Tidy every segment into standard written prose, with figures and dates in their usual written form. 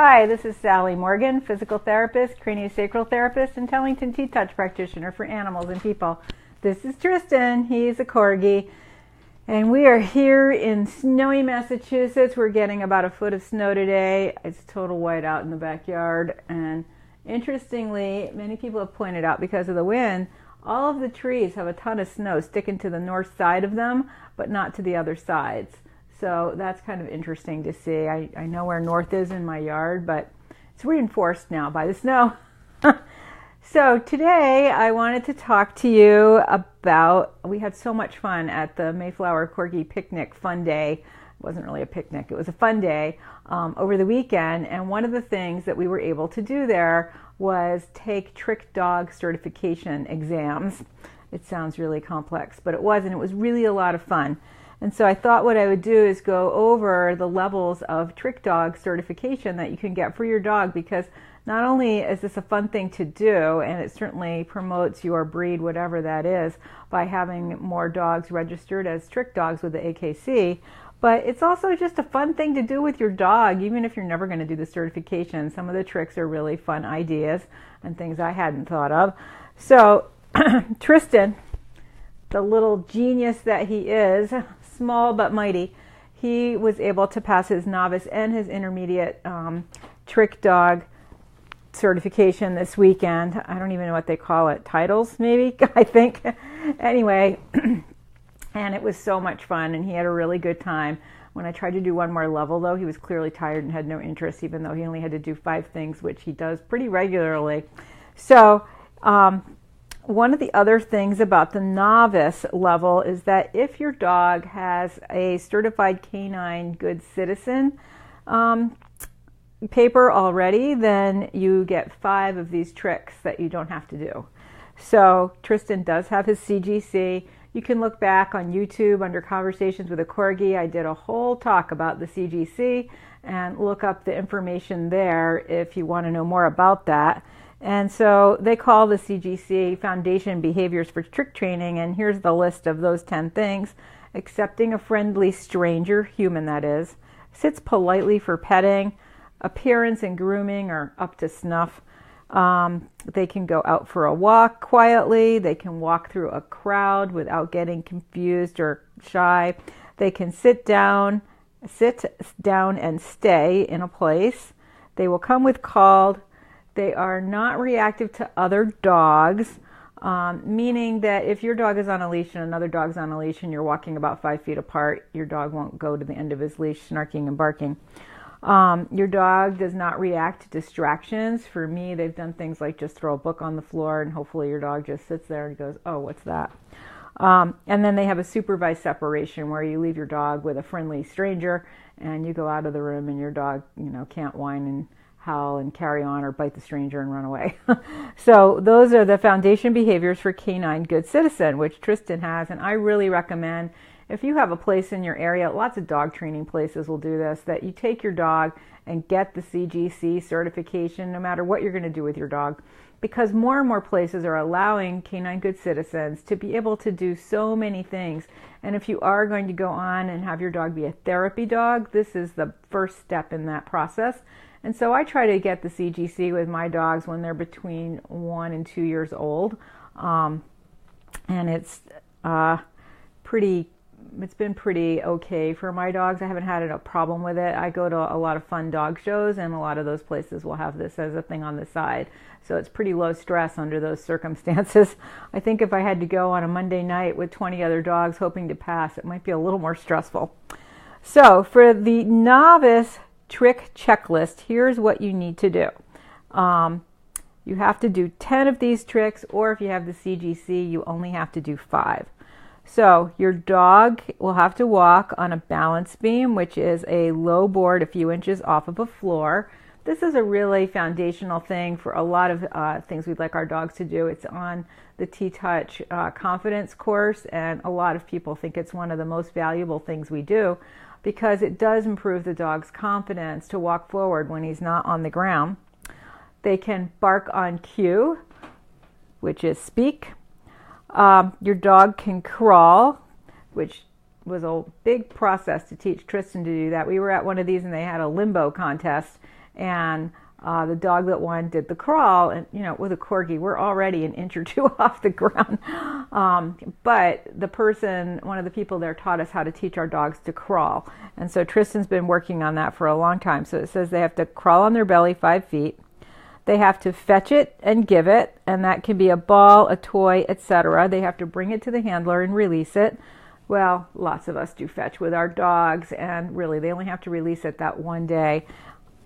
Hi, this is Sally Morgan, physical therapist, craniosacral therapist, and Tellington T-Touch practitioner for animals and people. This is Tristan. He's a Corgi, and we are here in snowy Massachusetts. We're getting about a foot of snow today. It's total white out in the backyard, and interestingly, many people have pointed out because of the wind, all of the trees have a ton of snow sticking to the north side of them, but not to the other sides. So that's kind of interesting to see. I know where north is in my yard, but it's reinforced now by the snow. So today I wanted to talk to you about, we had so much fun at the Mayflower Corgi Picnic Fun Day. It wasn't really a picnic, it was a fun day over the weekend. And one of the things that we were able to do there was take trick dog certification exams. It sounds really complex, but it wasn't. It was really a lot of fun. And so I thought what I would do is go over the levels of trick dog certification that you can get for your dog, because not only is this a fun thing to do, and it certainly promotes your breed, whatever that is, by having more dogs registered as trick dogs with the AKC, but it's also just a fun thing to do with your dog, even if you're never going to do the certification. Some of the tricks are really fun ideas and things I hadn't thought of. So Tristan, the little genius that he is, small but mighty, he was able to pass his novice and his intermediate trick dog certification this weekend. I don't even know what they call it, titles maybe, I think. Anyway, and it was so much fun, and he had a really good time. When I tried to do one more level, though, he was clearly tired and had no interest, even though he only had to do 5 things, which he does pretty regularly. So one of the other things about the novice level is that if your dog has a certified canine good citizen paper already, then you get 5 of these tricks that you don't have to do. So Tristan does have his CGC. You can look back on YouTube under Conversations with a Corgi. I did a whole talk about the CGC, and look up the information there if you want to know more about that. And so they call the CGC Foundation Behaviors for Trick Training, and here's the list of those 10 things. Accepting a friendly stranger, human that is, sits politely for petting, appearance and grooming are up to snuff. They can go out for a walk quietly. They can walk through a crowd without getting confused or shy. They can sit down and stay in a place. They will come with called. They are not reactive to other dogs, meaning that if your dog is on a leash and another dog's on a leash and you're walking about 5 feet apart, your dog won't go to the end of his leash snarking and barking. Your dog does not react to distractions. For me, they've done things like just throw a book on the floor, and hopefully your dog just sits there and goes, oh, what's that? And then they have a supervised separation where you leave your dog with a friendly stranger and you go out of the room, and your dog, can't whine and howl and carry on or bite the stranger and run away. So those are the foundation behaviors for canine good citizen, which Tristan has, and I really recommend, if you have a place in your area, lots of dog training places will do this, that you take your dog and get the CGC certification no matter what you're going to do with your dog, because more and more places are allowing canine good citizens to be able to do so many things. And if you are going to go on and have your dog be a therapy dog, this is the first step in that process. And so I try to get the CGC with my dogs when they're between 1 and 2 years old. And it's been pretty okay for my dogs. I haven't had a problem with it. I go to a lot of fun dog shows, and a lot of those places will have this as a thing on the side. So it's pretty low stress under those circumstances. I think if I had to go on a Monday night with 20 other dogs hoping to pass, it might be a little more stressful. So for the novice trick checklist, here's what you need to do. You have to do 10 of these tricks, or if you have the CGC, you only have to do 5. So your dog will have to walk on a balance beam, which is a low board a few inches off of a floor. This is a really foundational thing for a lot of things we'd like our dogs to do. It's on the T-Touch confidence course, and a lot of people think it's one of the most valuable things we do, because it does improve the dog's confidence to walk forward when he's not on the ground. They can bark on cue, which is speak. Your dog can crawl, which was a big process to teach Tristan to do that. We were at one of these and they had a limbo contest, And the dog that won did the crawl, and with a Corgi, we're already an inch or two off the ground. But one of the people there taught us how to teach our dogs to crawl. And so Tristan's been working on that for a long time. So it says they have to crawl on their belly 5 feet. They have to fetch it and give it, and that can be a ball, a toy, etc. They have to bring it to the handler and release it. Well, lots of us do fetch with our dogs, and really they only have to release it that one day.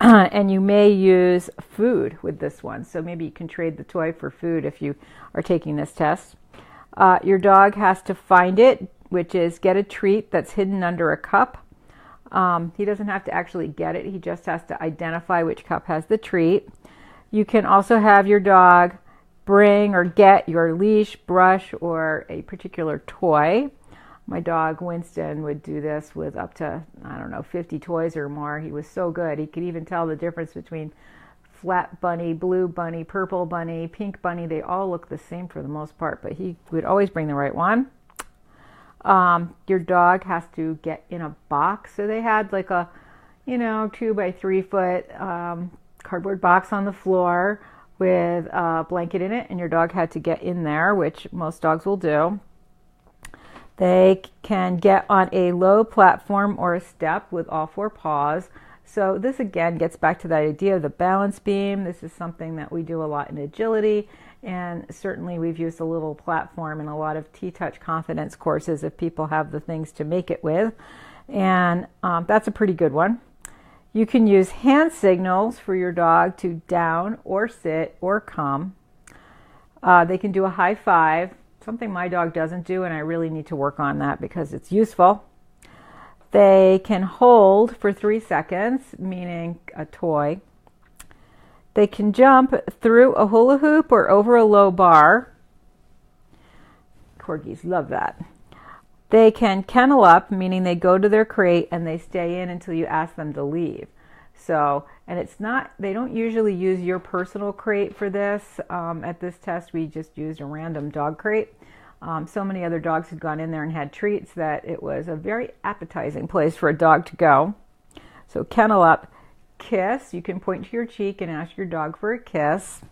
And you may use food with this one, so maybe you can trade the toy for food if you are taking this test. Your dog has to find it, which is get a treat that's hidden under a cup. He doesn't have to actually get it, he just has to identify which cup has the treat. You can also have your dog bring or get your leash, brush, or a particular toy. My dog Winston would do this with up to, 50 toys or more. He was so good. He could even tell the difference between flat bunny, blue bunny, purple bunny, pink bunny. They all look the same for the most part, but he would always bring the right one. Your dog has to get in a box. So they had like a, 2 by 3 foot cardboard box on the floor with a blanket in it, and your dog had to get in there, which most dogs will do. They can get on a low platform or a step with all 4 paws. So this again gets back to that idea of the balance beam. This is something that we do a lot in agility, and certainly we've used a little platform in a lot of T-Touch confidence courses if people have the things to make it with. And that's a pretty good one. You can use hand signals for your dog to down or sit or come. They can do a high five, something my dog doesn't do, and I really need to work on that because it's useful. They can hold for 3 seconds, meaning a toy. They can jump through a hula hoop or over a low bar. Corgis love that. They can kennel up, meaning they go to their crate and they stay in until you ask them to leave. So, and they don't usually use your personal crate for this. At this test, we just used a random dog crate. So many other dogs had gone in there and had treats that it was a very appetizing place for a dog to go. So kennel up, kiss. You can point to your cheek and ask your dog for a kiss.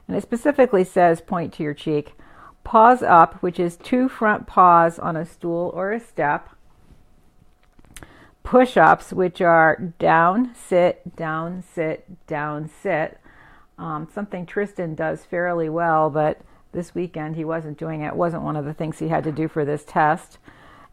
And it specifically says point to your cheek. Paws up, which is 2 front paws on a stool or a step. Push-ups, which are down, sit, down, sit, down, sit. Something Tristan does fairly well, but this weekend he wasn't doing it. It wasn't one of the things he had to do for this test.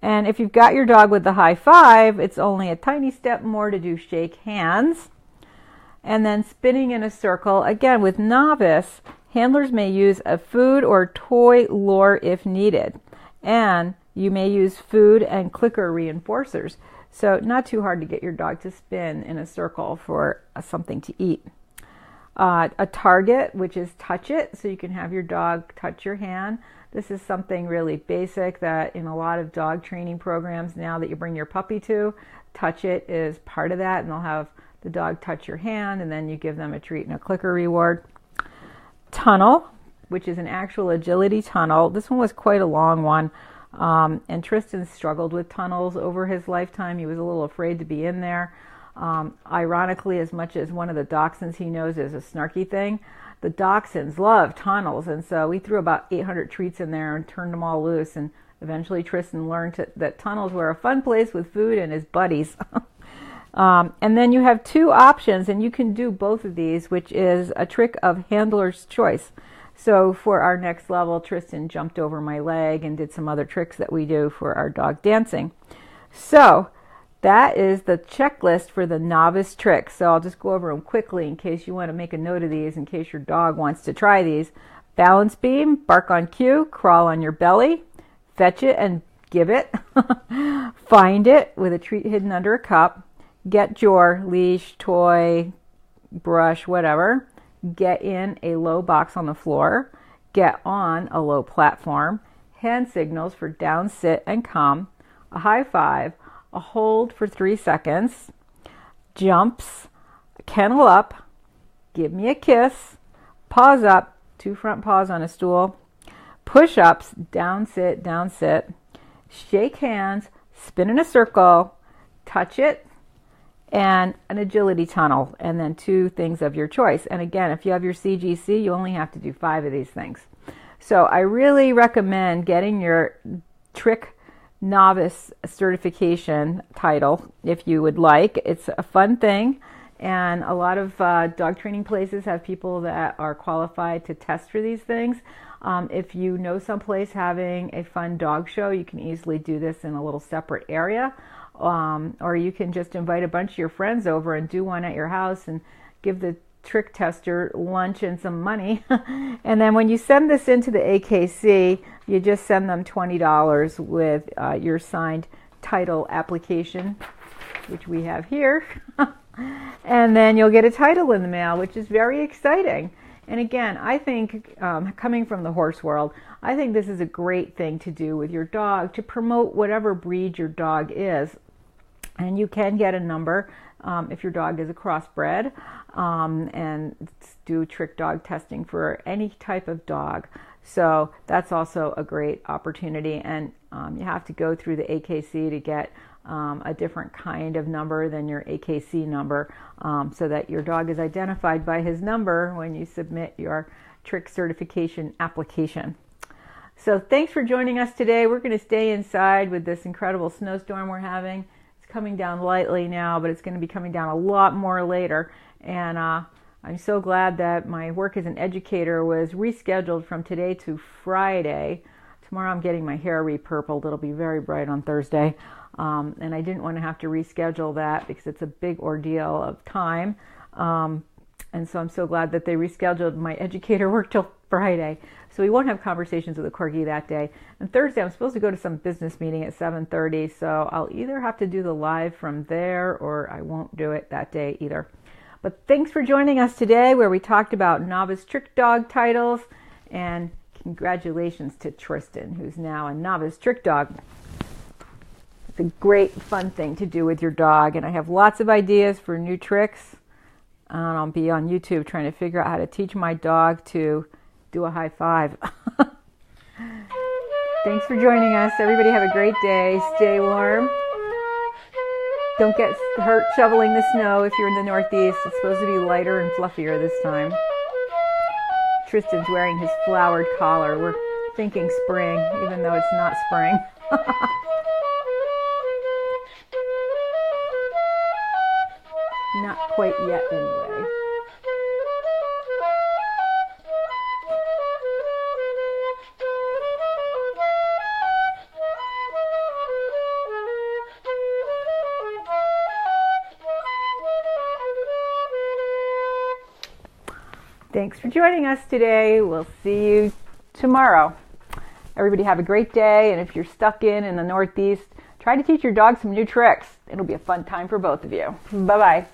And if you've got your dog with the high five, it's only a tiny step more to do shake hands. And then spinning in a circle. Again, with Novice, handlers may use a food or toy lure if needed. And you may use food and clicker reinforcers. So not too hard to get your dog to spin in a circle for something to eat. A target, which is touch it, so you can have your dog touch your hand. This is something really basic that in a lot of dog training programs now that you bring your puppy to, touch it is part of that, and they'll have the dog touch your hand, and then you give them a treat and a clicker reward. Tunnel, which is an actual agility tunnel. This one was quite a long one, and Tristan struggled with tunnels over his lifetime. He was a little afraid to be in there. Ironically, as much as one of the dachshunds he knows is a snarky thing, the dachshunds love tunnels, and so we threw about 800 treats in there and turned them all loose, and eventually Tristan learned that tunnels were a fun place with food and his buddies. And then you have 2 options, and you can do both of these, which is a trick of handler's choice. So for our next level, Tristan jumped over my leg and did some other tricks that we do for our dog dancing. So that is the checklist for the novice tricks. So I'll just go over them quickly in case you want to make a note of these, in case your dog wants to try these. Balance beam, bark on cue, crawl on your belly, fetch it and give it, find it with a treat hidden under a cup, get your leash, toy, brush, whatever, get in a low box on the floor, get on a low platform, hand signals for down, sit, and come, a high five, a hold for 3 seconds, jumps, kennel up, give me a kiss, paws up, 2 front paws on a stool, push-ups, down, sit, shake hands, spin in a circle, touch it, and an agility tunnel, and then 2 things of your choice. And again, if you have your CGC, you only have to do 5 of these things. So I really recommend getting your Trick Novice certification title if you would like. It's a fun thing, and a lot of dog training places have people that are qualified to test for these things. If you know someplace having a fun dog show, you can easily do this in a little separate area. Or you can just invite a bunch of your friends over and do one at your house and give the trick tester lunch and some money. And then when you send this into the AKC, you just send them $20 with your signed title application, which we have here. And then you'll get a title in the mail, which is very exciting. And again, I think, coming from the horse world, I think this is a great thing to do with your dog to promote whatever breed your dog is. And you can get a number if your dog is a crossbred, and do trick dog testing for any type of dog. So that's also a great opportunity. And you have to go through the AKC to get a different kind of number than your AKC number, so that your dog is identified by his number when you submit your trick certification application. So thanks for joining us today. We're going to stay inside with this incredible snowstorm we're having. Coming down lightly now, but it's going to be coming down a lot more later. And I'm so glad that my work as an educator was rescheduled from today to Friday. Tomorrow I'm getting my hair repurpled. It'll be very bright on Thursday. And I didn't want to have to reschedule that because it's a big ordeal of time. And so I'm so glad that they rescheduled my educator work till Friday. So we won't have conversations with the Corgi that day. And Thursday I'm supposed to go to some business meeting at 7:30. So I'll either have to do the live from there or I won't do it that day either. But thanks for joining us today where we talked about Novice Trick Dog titles. And congratulations to Tristan, who's now a Novice Trick Dog. It's a great fun thing to do with your dog. And I have lots of ideas for new tricks. And I'll be on YouTube trying to figure out how to teach my dog to do a high five. Thanks for joining us. Everybody have a great day. Stay warm. Don't get hurt shoveling the snow if you're in the Northeast. It's supposed to be lighter and fluffier this time. Tristan's wearing his flowered collar. We're thinking spring, even though it's not spring. Not quite yet, anyway. Thanks for joining us today. We'll see you tomorrow. Everybody have a great day. And if you're stuck in the Northeast, try to teach your dog some new tricks. It'll be a fun time for both of you. Bye-bye.